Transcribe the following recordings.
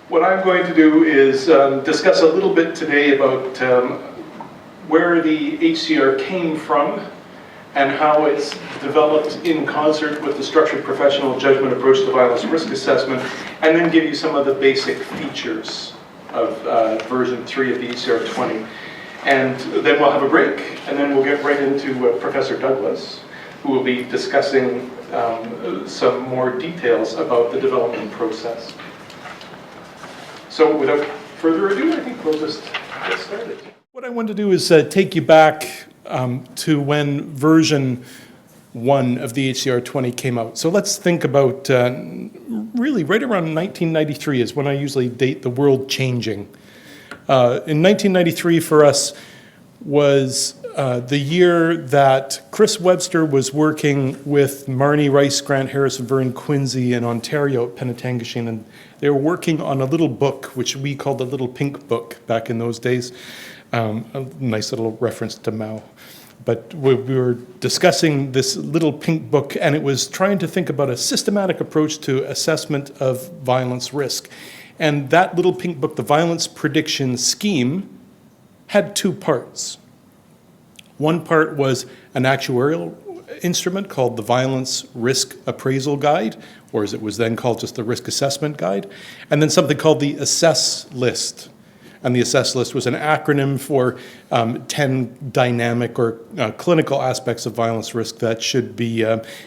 What I'm going to do is discuss a little bit today about where the HCR came from and how it's developed in concert with the structured professional judgment approach to violence risk assessment, and then give you some of the basic features of version 3 of the HCR-20. And then we'll have a break, and then we'll get right into Professor Douglas, who will be discussing some more details about the development process. So without further ado, I think we'll just get started. What I want to do is take you back to when version 1 of the HCR-20 came out. So let's think about really right around 1993 is when I usually date the world changing. In 1993 for us was the year that Chris Webster was working with Marnie Rice, Grant Harris, and Vern Quinsey in Ontario at Penetanguishene, and they were working on a little book, which we called the Little Pink Book back in those days. A nice little reference to Mao. But we were discussing this Little Pink Book, and it was trying to think about a systematic approach to assessment of violence risk. And that Little Pink Book, the Violence Prediction Scheme, had two parts. One part was an actuarial instrument called the Violence Risk Appraisal Guide, or as it was then called, just the Risk Assessment Guide, and then something called the Assess List. And the Assess List was an acronym for 10 dynamic or clinical aspects of violence risk that should be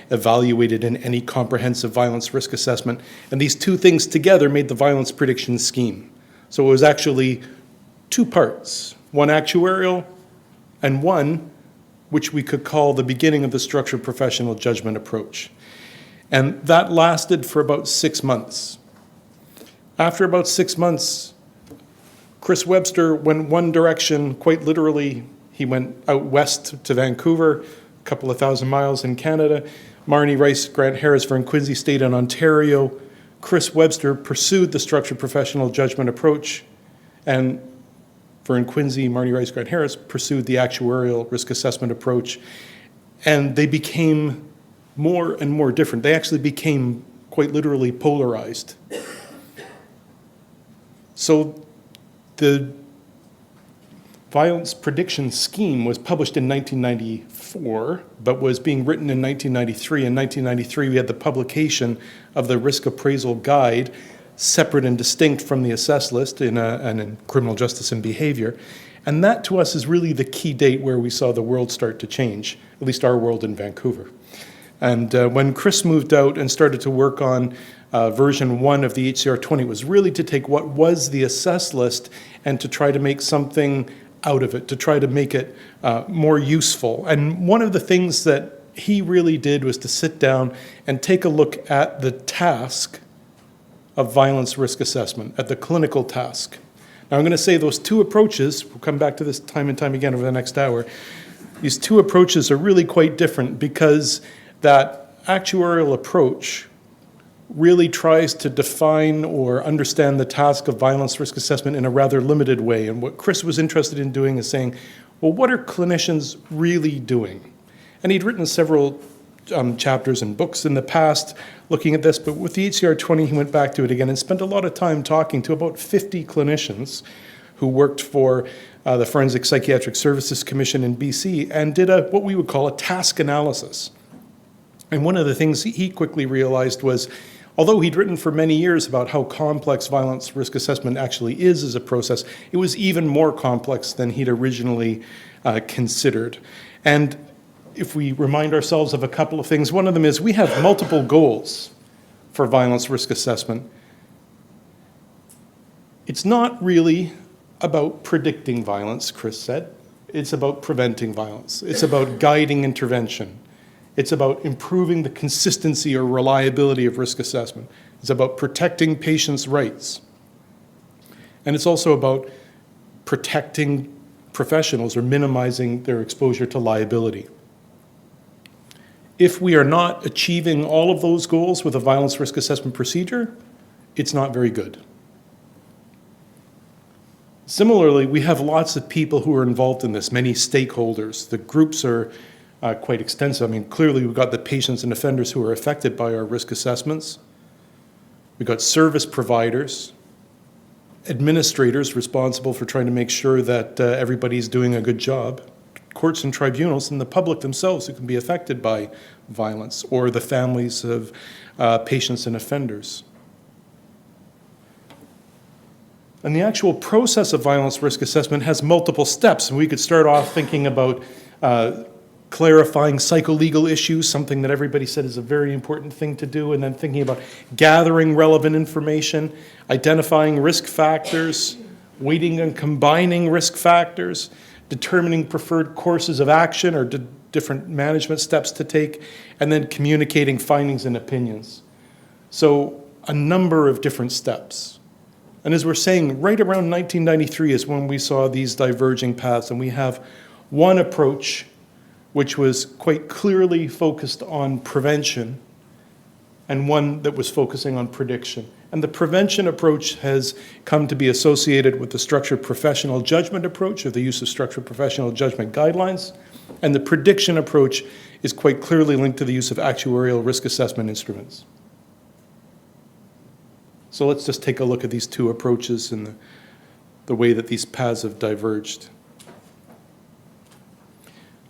evaluated in any comprehensive violence risk assessment. And these two things together made the Violence Prediction Scheme. So it was actually two parts, one actuarial and one which we could call the beginning of the structured professional judgment approach. And that lasted for about 6 months. After about 6 months, Chris Webster went one direction, quite literally. He went out west to Vancouver, a couple of thousand miles in Canada. Marnie Rice, Grant Harris, Vern Quinsey stayed in Ontario. Chris Webster pursued the structured professional judgment approach, and Vern Quinsey, Marnie Rice, Grant Harris pursued the actuarial risk assessment approach, and they became more and more different. They actually became quite literally polarized. So the Violence Prediction Scheme was published in 1994, but was being written in 1993. In 1993, we had the publication of the Risk Appraisal Guide, separate and distinct from the Assess List in criminal justice and behavior. And that, to us, is really the key date where we saw the world start to change, at least our world in Vancouver. And when Chris moved out and started to work on version 1 of the HCR-20, was really to take what was the Assess List and to try to make something out of it, to try to make it more useful. And one of the things that he really did was to sit down and take a look at the task of violence risk assessment, at the clinical task. Now I'm going to say those two approaches, we'll come back to this time and time again over the next hour, these two approaches are really quite different because that actuarial approach really tries to define or understand the task of violence risk assessment in a rather limited way. And what Chris was interested in doing is saying, well, what are clinicians really doing? And he'd written several chapters and books in the past looking at this, but with the HCR-20, he went back to it again and spent a lot of time talking to about 50 clinicians who worked for the Forensic Psychiatric Services Commission in BC and did what we would call a task analysis. And one of the things he quickly realized was, although he'd written for many years about how complex violence risk assessment actually is as a process, it was even more complex than he'd originally considered. And if we remind ourselves of a couple of things, one of them is we have multiple goals for violence risk assessment. It's not really about predicting violence, Chris said. It's about preventing violence. It's about guiding intervention. It's about improving the consistency or reliability of risk assessment. It's about protecting patients' rights. And it's also about protecting professionals or minimizing their exposure to liability. If we are not achieving all of those goals with a violence risk assessment procedure, it's not very good. Similarly, we have lots of people who are involved in this, many stakeholders. The groups are quite extensive. I mean, clearly we've got the patients and offenders who are affected by our risk assessments. We've got service providers. administrators responsible for trying to make sure that everybody's doing a good job, courts and tribunals, and the public themselves who can be affected by violence, or the families of patients and offenders. And the actual process of violence risk assessment has multiple steps, and we could start off thinking about clarifying psycholegal issues, something that everybody said is a very important thing to do, and then thinking about gathering relevant information, identifying risk factors, weighting and combining risk factors, determining preferred courses of action or different management steps to take, and then communicating findings and opinions. So a number of different steps. And as we're saying, right around 1993 is when we saw these diverging paths, and we have one approach which was quite clearly focused on prevention, and one that was focusing on prediction. And the prevention approach has come to be associated with the structured professional judgment approach, or the use of structured professional judgment guidelines, and the prediction approach is quite clearly linked to the use of actuarial risk assessment instruments. So let's just take a look at these two approaches and the way that these paths have diverged.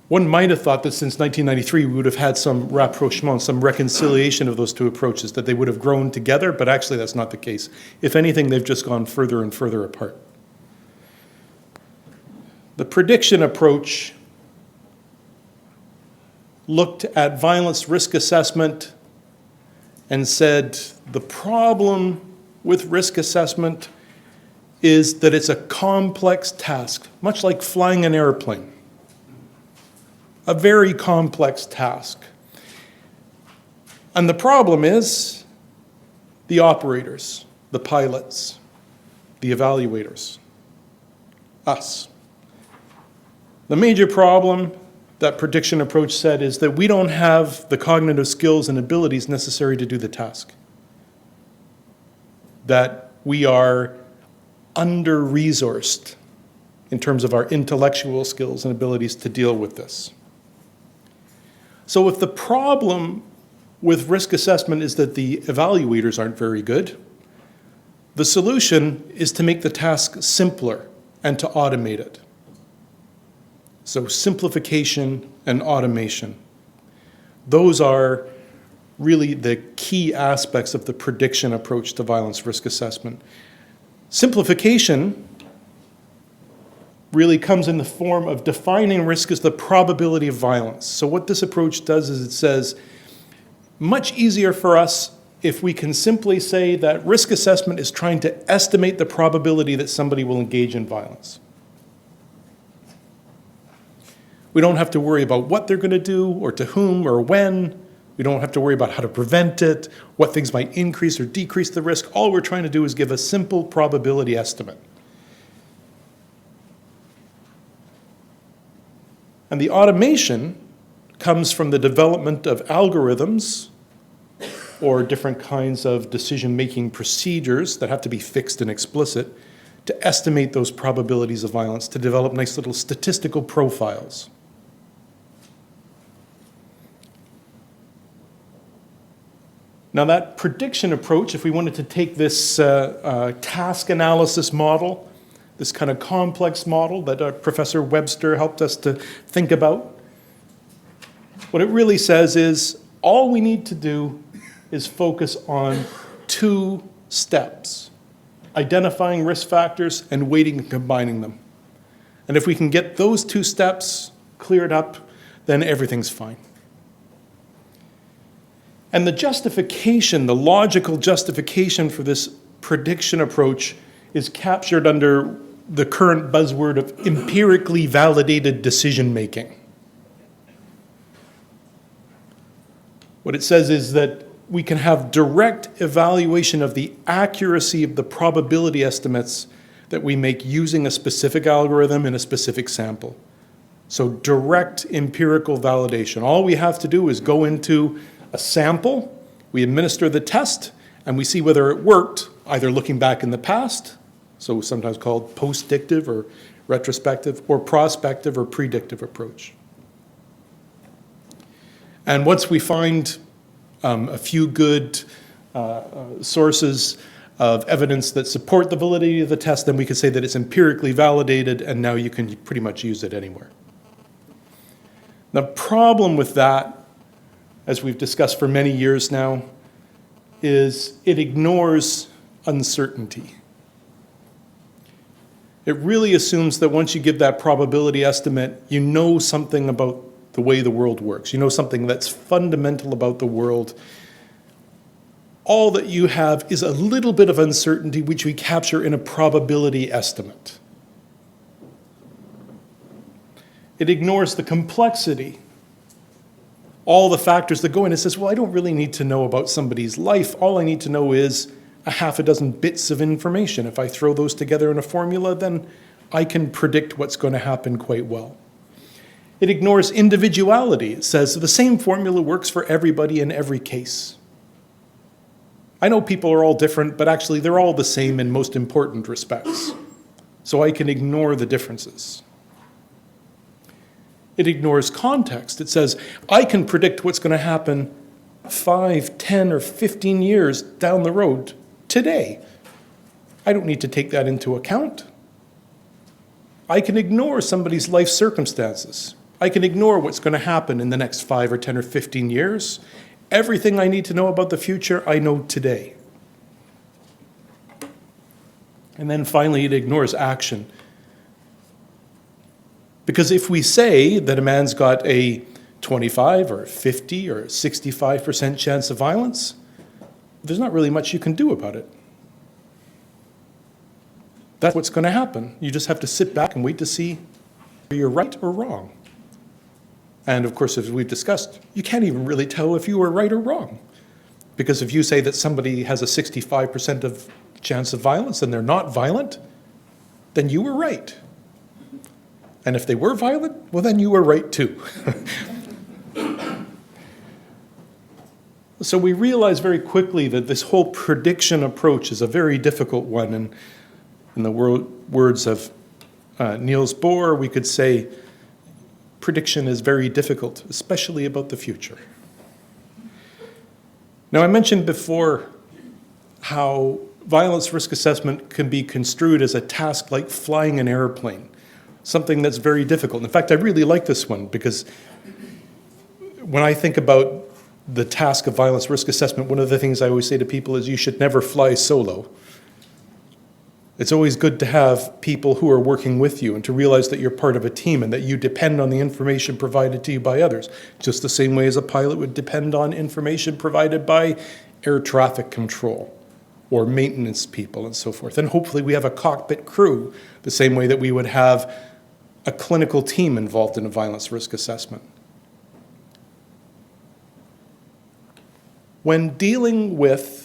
One might have thought that since 1993 we would have had some rapprochement, some reconciliation of those two approaches, that they would have grown together, but actually that's not the case. If anything, they've just gone further and further apart. The prediction approach looked at violence risk assessment and said the problem with risk assessment is that it's a complex task, much like flying an airplane. A very complex task. And the problem is the operators, the pilots, the evaluators, us. The major problem that prediction approach said is that we don't have the cognitive skills and abilities necessary to do the task. That we are under-resourced in terms of our intellectual skills and abilities to deal with this. So if the problem with risk assessment is that the evaluators aren't very good, the solution is to make the task simpler and to automate it. So simplification and automation. Those are really the key aspects of the prediction approach to violence risk assessment. Simplification really comes in the form of defining risk as the probability of violence. So what this approach does is it says, much easier for us if we can simply say that risk assessment is trying to estimate the probability that somebody will engage in violence. We don't have to worry about what they're going to do, or to whom, or when. We don't have to worry about how to prevent it, what things might increase or decrease the risk. All we're trying to do is give a simple probability estimate. And the automation comes from the development of algorithms or different kinds of decision-making procedures that have to be fixed and explicit to estimate those probabilities of violence, to develop nice little statistical profiles. Now that prediction approach, if we wanted to take this task analysis model, this kind of complex model that Professor Webster helped us to think about, what it really says is all we need to do is focus on two steps: identifying risk factors and weighting and combining them. And if we can get those two steps cleared up, then everything's fine. And the justification, the logical justification for this prediction approach is captured under the current buzzword of empirically validated decision-making. What it says is that we can have direct evaluation of the accuracy of the probability estimates that we make using a specific algorithm in a specific sample. So direct empirical validation. All we have to do is go into a sample, we administer the test, and we see whether it worked, either looking back in the past, so sometimes called postdictive or retrospective, or prospective or predictive approach. And once we find a few good sources of evidence that support the validity of the test, then we could say that it's empirically validated, and now you can pretty much use it anywhere. The problem with that, as we've discussed for many years now, is it ignores uncertainty. It really assumes that once you give that probability estimate, you know something about the way the world works. You know something that's fundamental about the world. All that you have is a little bit of uncertainty which we capture in a probability estimate. It ignores the complexity, all the factors that go in. It says, well, I don't really need to know about somebody's life. All I need to know is a half a dozen bits of information. If I throw those together in a formula, then I can predict what's going to happen quite well. It ignores individuality. It says the same formula works for everybody in every case. I know people are all different, but actually they're all the same in most important respects. So I can ignore the differences. It ignores context. It says, I can predict what's going to happen 5, 10, or 15 years down the road today. I don't need to take that into account. I can ignore somebody's life circumstances. I can ignore what's going to happen in the next 5 or 10 or 15 years. Everything I need to know about the future, I know today. And then finally, it ignores action. Because if we say that a man's got a 25 or 50 or 65% chance of violence, there's not really much you can do about it. That's what's going to happen. You just have to sit back and wait to see if you're right or wrong. And of course, as we've discussed, you can't even really tell if you were right or wrong. Because if you say that somebody has a 65% of chance of violence and they're not violent, then you were right. And if they were violent, well, then you were right too. So we realize very quickly that this whole prediction approach is a very difficult one. And in the words of Niels Bohr, we could say prediction is very difficult, especially about the future. Now, I mentioned before how violence risk assessment can be construed as a task like flying an airplane, something that's very difficult. In fact, I really like this one because when I think about the task of violence risk assessment, one of the things I always say to people is you should never fly solo. It's always good to have people who are working with you and to realize that you're part of a team and that you depend on the information provided to you by others, just the same way as a pilot would depend on information provided by air traffic control or maintenance people and so forth. And hopefully we have a cockpit crew the same way that we would have a clinical team involved in a violence risk assessment. When dealing with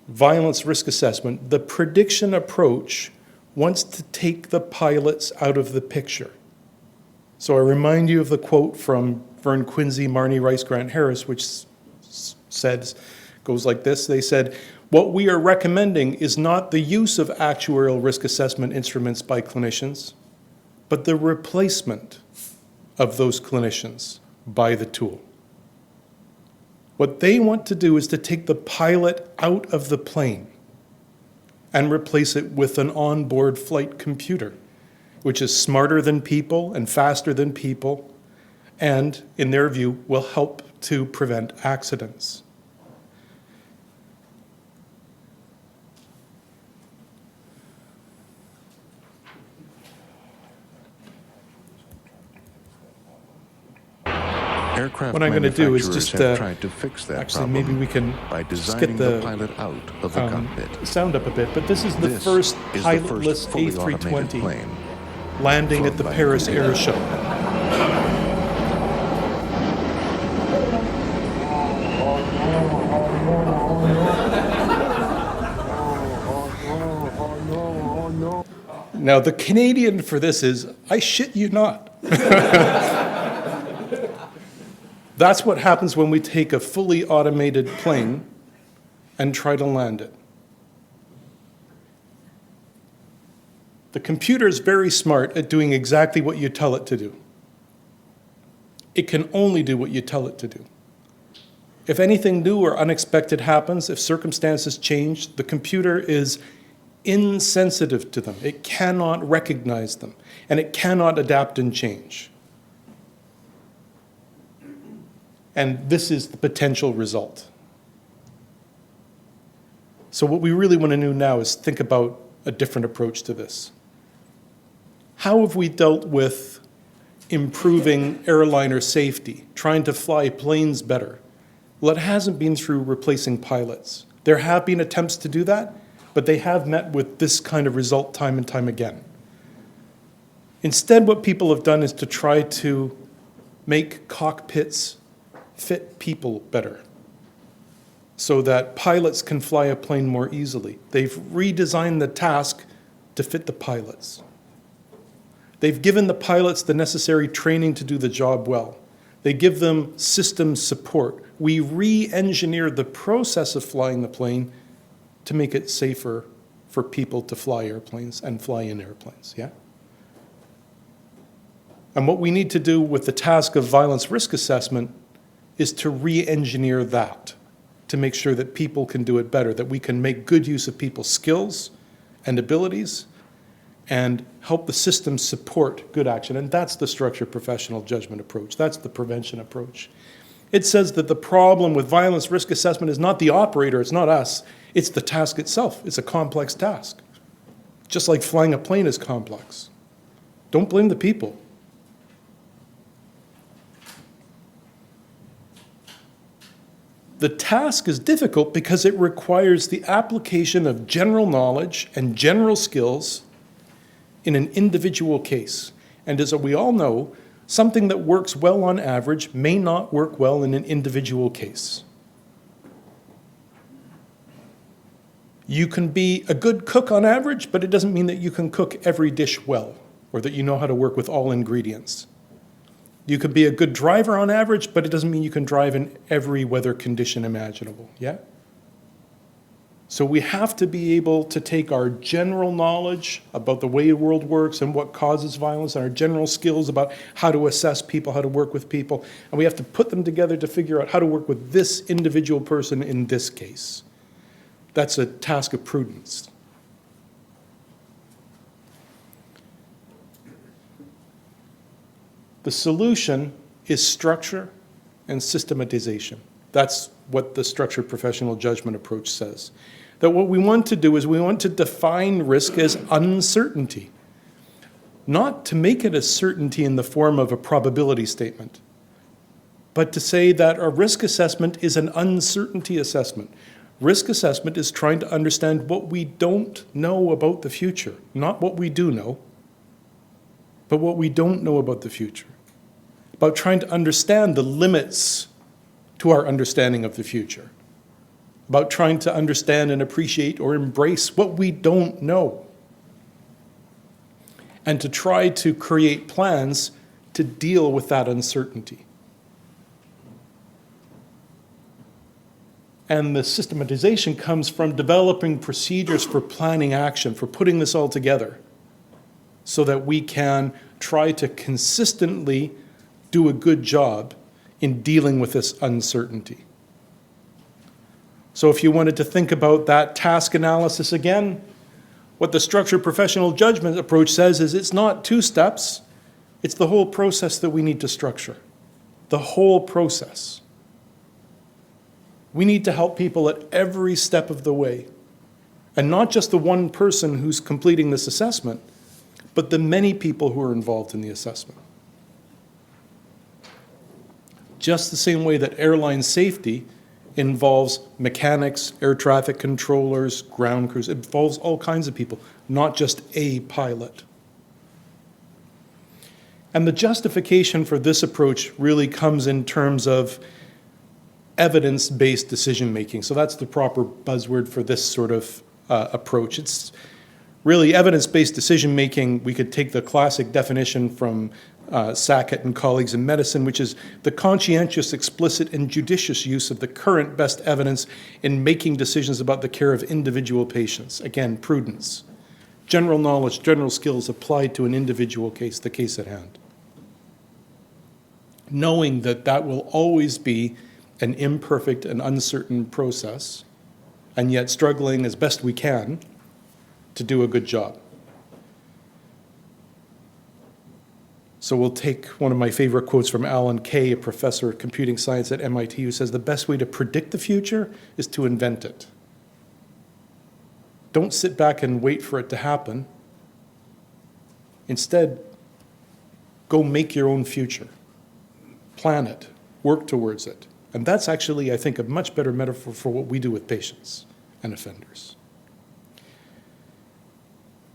violence risk assessment, the prediction approach wants to take the pilots out of the picture. So I remind you of the quote from Vern Quinsey, Marnie Rice, Grant Harris, which goes like this. They said, what we are recommending is not the use of actuarial risk assessment instruments by clinicians, but the replacement of those clinicians by the tool. What they want to do is to take the pilot out of the plane and replace it with an onboard flight computer, which is smarter than people and faster than people, and, in their view, will help to prevent accidents. What I'm going to do is just tried to fix that actually maybe we can by just get the pilot out of the cockpit. sound up a bit, but this is the first pilotless A320 plane landing at the Paris Air Show. Now the Canadian for this is, I shit you not. That's what happens when we take a fully automated plane and try to land it. The computer is very smart at doing exactly what you tell it to do. It can only do what you tell it to do. If anything new or unexpected happens, if circumstances change, the computer is insensitive to them. It cannot recognize them, and it cannot adapt and change. And this is the potential result. So what we really want to do now is think about a different approach to this. How have we dealt with improving airliner safety, trying to fly planes better? Well, it hasn't been through replacing pilots. There have been attempts to do that, but they have met with this kind of result time and time again. Instead, what people have done is to try to make cockpits fit people better so that pilots can fly a plane more easily. They've redesigned the task to fit the pilots. They've given the pilots the necessary training to do the job well. They give them system support. We re-engineer the process of flying the plane to make it safer for people to fly airplanes and fly in airplanes, yeah? And what we need to do with the task of violence risk assessment is to re-engineer that, to make sure that people can do it better, that we can make good use of people's skills and abilities and help the system support good action. And that's the structured professional judgment approach. That's the prevention approach. It says that the problem with violence risk assessment is not the operator, it's not us, it's the task itself. It's a complex task. Just like flying a plane is complex. Don't blame the people. The task is difficult because it requires the application of general knowledge and general skills in an individual case. And as we all know, something that works well on average may not work well in an individual case. You can be a good cook on average, but it doesn't mean that you can cook every dish well, or that you know how to work with all ingredients. You could be a good driver on average, but it doesn't mean you can drive in every weather condition imaginable, yeah? So we have to be able to take our general knowledge about the way the world works and what causes violence, and our general skills about how to assess people, how to work with people, and we have to put them together to figure out how to work with this individual person in this case. That's a task of prudence. The solution is structure and systematization. That's what the structured professional judgment approach says. That what we want to do is we want to define risk as uncertainty, not to make it a certainty in the form of a probability statement, but to say that a risk assessment is an uncertainty assessment. Risk assessment is trying to understand what we don't know about the future, not what we do know, but what we don't know about the future. About trying to understand the limits to our understanding of the future. About trying to understand and appreciate or embrace what we don't know. And to try to create plans to deal with that uncertainty. And the systematization comes from developing procedures for planning action, for putting this all together, so that we can try to consistently do a good job in dealing with this uncertainty. So if you wanted to think about that task analysis again, what the structured professional judgment approach says is it's not two steps, it's the whole process that we need to structure. The whole process. We need to help people at every step of the way. And not just the one person who's completing this assessment, but the many people who are involved in the assessment. Just the same way that airline safety involves mechanics, air traffic controllers, ground crews. It involves all kinds of people, not just a pilot. And the justification for this approach really comes in terms of evidence-based decision-making. So that's the proper buzzword for this sort of approach. It's really evidence-based decision-making. We could take the classic definition from Sackett and colleagues in medicine, which is the conscientious, explicit, and judicious use of the current best evidence in making decisions about the care of individual patients. Again, prudence. General knowledge, general skills applied to an individual case, the case at hand. Knowing that that will always be an imperfect and uncertain process, and yet struggling as best we can to do a good job. So we'll take one of my favorite quotes from Alan Kay, a professor of computing science at MIT, who says, the best way to predict the future is to invent it. Don't sit back and wait for it to happen. Instead, go make your own future. Plan it. Work towards it. And that's actually, I think, a much better metaphor for what we do with patients and offenders.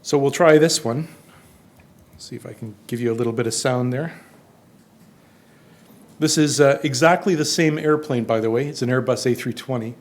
So we'll try this one. See if I can give you a little bit of sound there. This is exactly the same airplane, by the way. It's an Airbus A320.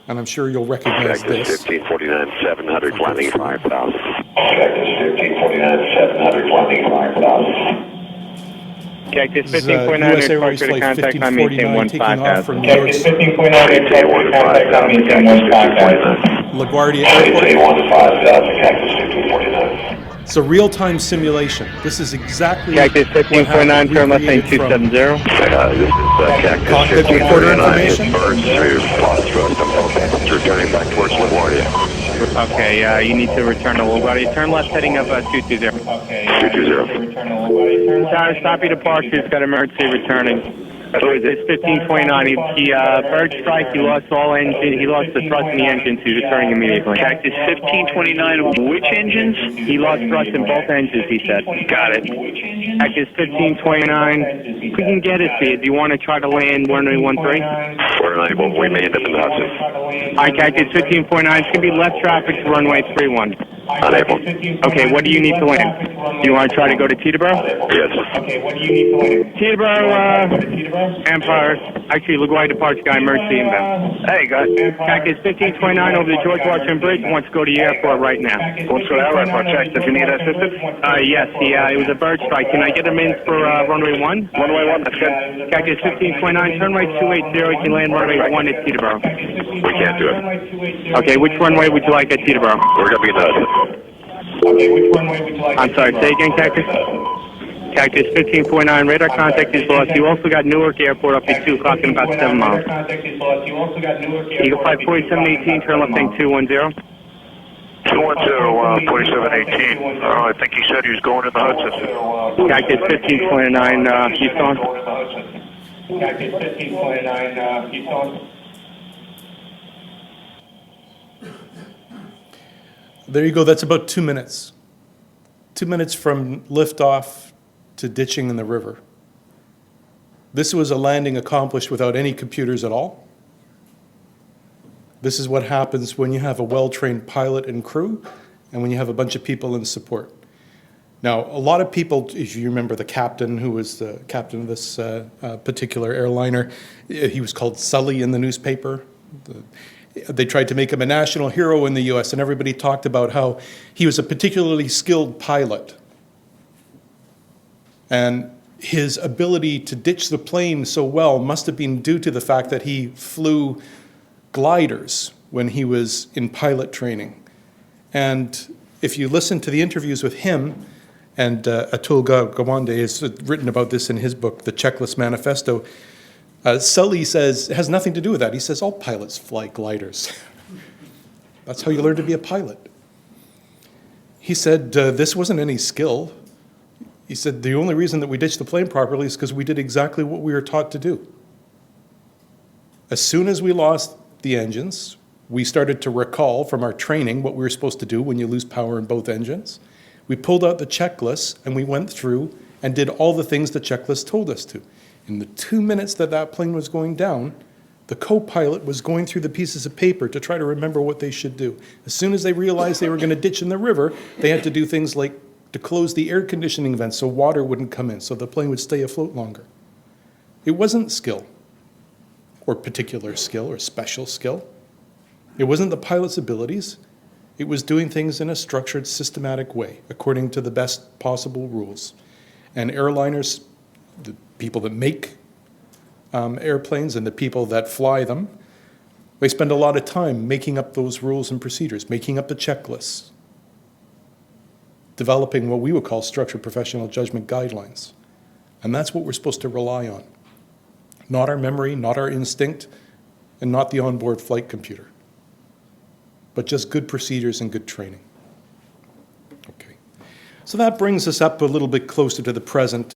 And I'm sure you'll recognize this. 1549, 700, landing 5,000. Cactus 1549, 700, landing 5,000. Cactus This is 15.9, US Airways report to Flight contact on maintain 1549 taking off 15,000. from New York Cactus 1549, report to contact on maintain 15,000. LaGuardia Maintain Airport. 15,000, Cactus 1549. It's a real-time simulation. This is exactly Cactus what 15.9, happened. turn left lane Recreated from 270. This is Cactus Cockpit recorder 1549. information. Birds through lost thrust. I'm returning back towards LaGuardia. Okay, you need to return to LaGuardia. Turn left heading up 220. 220. Tower, stop your departure. He's got emergency returning. So it's 1529. He bird strike. He lost all engine. He lost the thrust in the engines. He's returning immediately. Cactus 1529, which engines? He lost thrust in both engines, he said. Got it. Cactus 1529. We can get it to you. Do you want to try to land runway 13? We're unable. We may end up in the Hudson. All right, Cactus 15.9. It's going to be left traffic to runway 31. Unable. Okay, what do you need to land? Do you want to try to go to Teterboro? Yes. Teterboro, Empire. Actually, LaGuardia departure guy, emergency inbound. Hey, guys. Cactus 1529 over the George Washington Bridge. Wants to go to the airport right now. Let's go to our airport. Check. If you need assistance. Yes, it was a bird strike. Can I get him in for runway 1? Runway 1, that's good. Cactus 1529, turn right 280. You can land runway 1 at Teterboro. We can't do it. Okay, which runway would you like at Teterboro? We're going to be in the Hudson. I'm sorry, say again, Cactus? Cactus 15.9, radar contact is lost. You also got Newark Airport up at 2 o'clock in about 7 miles. Eagle Flight 4718, turn left thing 210. 210, 4718. I think he said he was going in the Hudson. Cactus 15.9, Houston. Cactus 1529, Houston. There you go. That's about 2 minutes. 2 minutes from liftoff to ditching in the river. This was a landing accomplished without any computers at all. This is what happens when you have a well-trained pilot and crew and when you have a bunch of people in support. Now, a lot of people, if you remember the captain who was the captain of this particular airliner, he was called Sully in the newspaper. They tried to make him a national hero in the US, and everybody talked about how he was a particularly skilled pilot. And his ability to ditch the plane so well must have been due to the fact that he flew gliders when he was in pilot training. And if you listen to the interviews with him, and Atul Gawande has written about this in his book, The Checklist Manifesto, Sully says, it has nothing to do with that. He says, all pilots fly gliders. That's how you learn to be a pilot. He said, this wasn't any skill. He said, the only reason that we ditched the plane properly is because we did exactly what we were taught to do. As soon as we lost the engines, we started to recall from our training what we were supposed to do when you lose power in both engines. We pulled out the checklist and we went through and did all the things the checklist told us to. In the 2 minutes that that plane was going down, the co-pilot was going through the pieces of paper to try to remember what they should do. As soon as they realized they were going to ditch in the river, they had to do things like to close the air conditioning vents so water wouldn't come in, so the plane would stay afloat longer. It wasn't skill, or particular skill, or special skill. It wasn't the pilot's abilities. It was doing things in a structured, systematic way, according to the best possible rules. And airliners, the people that make airplanes and the people that fly them, they spend a lot of time making up those rules and procedures, making up the checklists, developing what we would call structured professional judgment guidelines. And that's what we're supposed to rely on. Not our memory, not our instinct, and not the onboard flight computer, but just good procedures and good training. Okay. So that brings us up a little bit closer to the present.